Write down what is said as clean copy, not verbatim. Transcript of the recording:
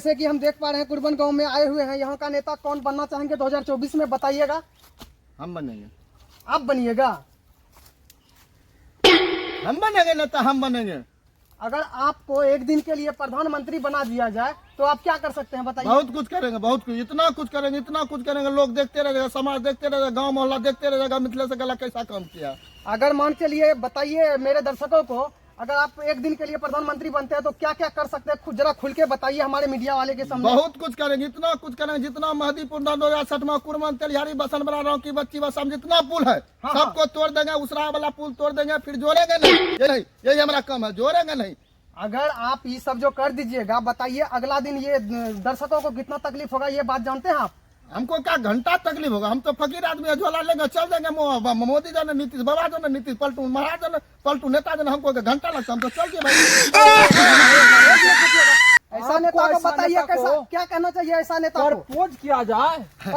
जैसे कि हम देख पा रहे हैं कुर्बन गांव में आए हुए हैं, यहाँ का नेता कौन बनना चाहेंगे 2024 में, बताइएगा। हम बनेंगे, आप बनिएगा। हम बनेंगे नेता, हम बनेंगे। अगर आपको एक दिन के लिए प्रधानमंत्री बना दिया जाए तो आप क्या कर सकते हैं, बताइए। बहुत कुछ करेंगे, बहुत कुछ, इतना कुछ करेंगे, इतना कुछ करेंगे, लोग देखते रहेगा, समाज देखते रहेगा, गांव मोहल्ला देखते रहेगा मिथिलेश गला कैसा काम किया। अगर मान के लिए बताइए मेरे दर्शकों को, अगर आप एक दिन के लिए प्रधानमंत्री बनते हैं तो क्या क्या कर सकते हैं, जरा खुल के बताइए हमारे मीडिया वाले के सामने। बहुत कुछ करेंगे, इतना कुछ करेंगे, जितना महदीपुर 2060 कुरमन तेलिहारी बसन बना रहा हूँ की बच्ची बस जितना पुल है सबको तोड़ देंगे, उसरा वाला पुल तोड़ देंगे, फिर जोड़ेंगे नहीं, यही हमारा काम है, जोड़ेंगे नहीं। अगर आप ये सब जो कर दीजिएगा, बताइए अगला दिन ये दर्शकों को कितना तकलीफ होगा, ये बात जानते हैं आप। हमको क्या घंटा तकलीफ होगा, हम तो फकीर आदमी है, झोला लेंगे चल देंगे। मोदी जी ने नीतीश, बाबा जी ने नीतीश, पलटू महाराज ने पलटू, नेता जी ने हमको घंटा लगता, हम तो चल के भाई। ऐसा नेता को बताइए कैसा क्या कहना चाहिए, ऐसा नेता को प्रपोज किया जाए।